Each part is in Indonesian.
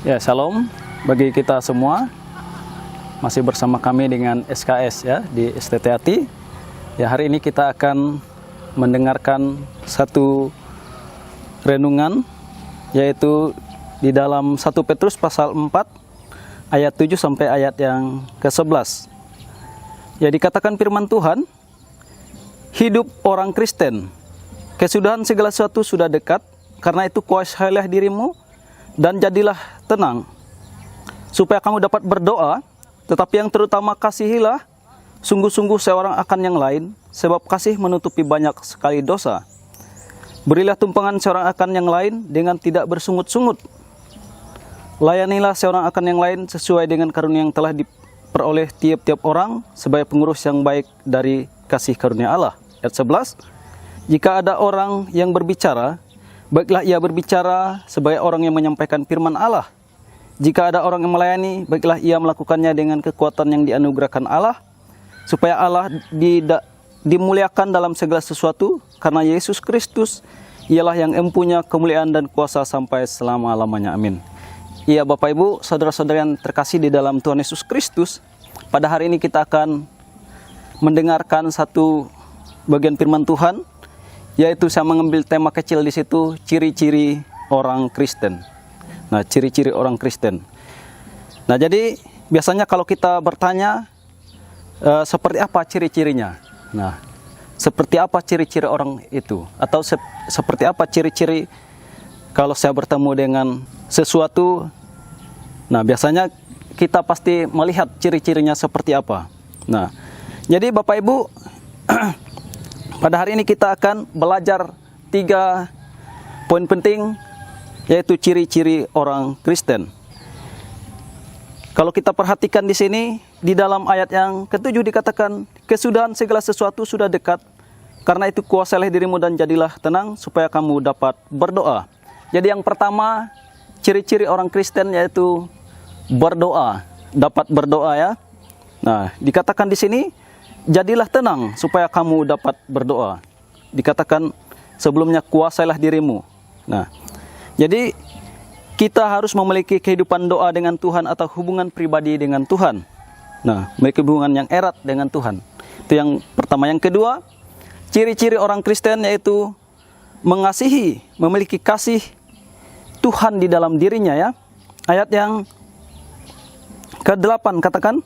Ya, shalom bagi kita semua. Masih bersama kami dengan SKS ya di STT Ati. Ya, hari ini kita akan mendengarkan satu renungan, yaitu di dalam 1 Petrus pasal 4 ayat 7 sampai ayat yang ke-11. Ya, dikatakan firman Tuhan, hidup orang Kristen, kesudahan segala sesuatu sudah dekat, karena itu kuasailah dirimu dan jadilah tenang, supaya kamu dapat berdoa. Tetapi yang terutama kasihilah sungguh-sungguh seorang akan yang lain, sebab kasih menutupi banyak sekali dosa. Berilah tumpangan seorang akan yang lain dengan tidak bersungut-sungut. Layanilah seorang akan yang lain sesuai dengan karunia yang telah diperoleh tiap-tiap orang sebagai pengurus yang baik dari kasih karunia Allah. Ayat 11, jika ada orang yang berbicara, baiklah ia berbicara sebagai orang yang menyampaikan firman Allah. Jika ada orang yang melayani, baiklah ia melakukannya dengan kekuatan yang dianugerahkan Allah, supaya Allah dimuliakan dalam segala sesuatu, karena Yesus Kristus ialah yang empunya kemuliaan dan kuasa sampai selama-lamanya. Amin. Iya, Bapak Ibu, saudara-saudara yang terkasih di dalam Tuhan Yesus Kristus, pada hari ini kita akan mendengarkan satu bagian firman Tuhan, yaitu saya mengambil tema kecil di situ, ciri-ciri orang Kristen. Nah, ciri-ciri orang Kristen. Nah, jadi biasanya kalau kita bertanya seperti apa ciri-cirinya. Nah, seperti apa ciri-ciri orang itu, atau seperti apa ciri-ciri kalau saya bertemu dengan sesuatu. Nah, biasanya kita pasti melihat ciri-cirinya seperti apa. Nah, jadi Bapak Ibu, pada hari ini kita akan belajar 3 poin penting, yaitu ciri-ciri orang Kristen. Kalau kita perhatikan di sini, di dalam ayat yang ke-7 dikatakan, kesudahan segala sesuatu sudah dekat, karena itu kuasailah dirimu dan jadilah tenang, supaya kamu dapat berdoa. Jadi yang pertama, ciri-ciri orang Kristen yaitu berdoa, dapat berdoa ya. Nah, dikatakan di sini, jadilah tenang supaya kamu dapat berdoa. Dikatakan sebelumnya kuasailah dirimu. Nah, jadi kita harus memiliki kehidupan doa dengan Tuhan atau hubungan pribadi dengan Tuhan. Nah, memiliki hubungan yang erat dengan Tuhan. Itu yang pertama. Yang kedua, ciri-ciri orang Kristen yaitu mengasihi, memiliki kasih Tuhan di dalam dirinya ya. Ayat yang ke-8 katakan,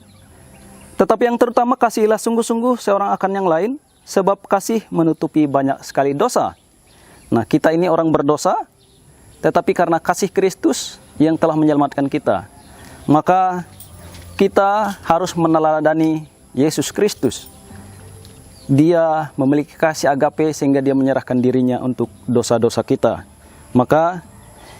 tetapi yang terutama kasihilah sungguh-sungguh seorang akan yang lain, sebab kasih menutupi banyak sekali dosa. Nah, kita ini orang berdosa, tetapi karena kasih Kristus yang telah menyelamatkan kita, maka kita harus meneladani Yesus Kristus. Dia memiliki kasih agape sehingga dia menyerahkan dirinya untuk dosa-dosa kita. Maka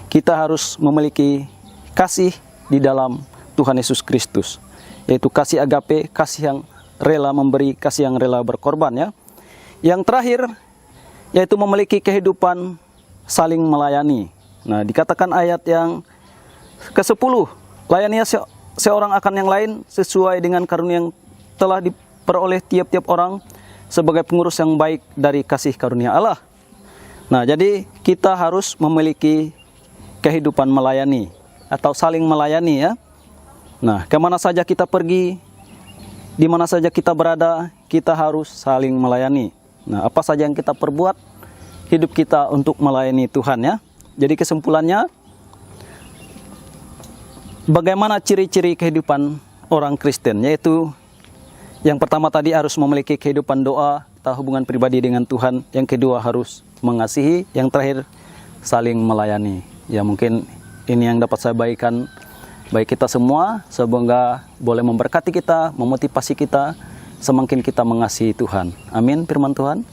kita harus memiliki kasih di dalam Tuhan Yesus Kristus, yaitu kasih agape, kasih yang rela memberi, kasih yang rela berkorban ya. Yang terakhir, yaitu memiliki kehidupan saling melayani. Nah, dikatakan ayat yang ke-10, layanilah seorang akan yang lain sesuai dengan karunia yang telah diperoleh tiap-tiap orang sebagai pengurus yang baik dari kasih karunia Allah. Nah, jadi kita harus memiliki kehidupan melayani atau saling melayani ya. Nah, kemana saja kita pergi, di mana saja kita berada, kita harus saling melayani. Nah, apa saja yang kita perbuat, hidup kita untuk melayani Tuhan ya. Jadi kesimpulannya, bagaimana ciri-ciri kehidupan orang Kristen, yaitu yang pertama tadi harus memiliki kehidupan doa atau hubungan pribadi dengan Tuhan. Yang kedua harus mengasihi, yang terakhir saling melayani. Ya, mungkin ini yang dapat saya bagikan bagi kita semua, semoga boleh memberkati kita, memotivasi kita, semakin kita mengasihi Tuhan. Amin, firman Tuhan.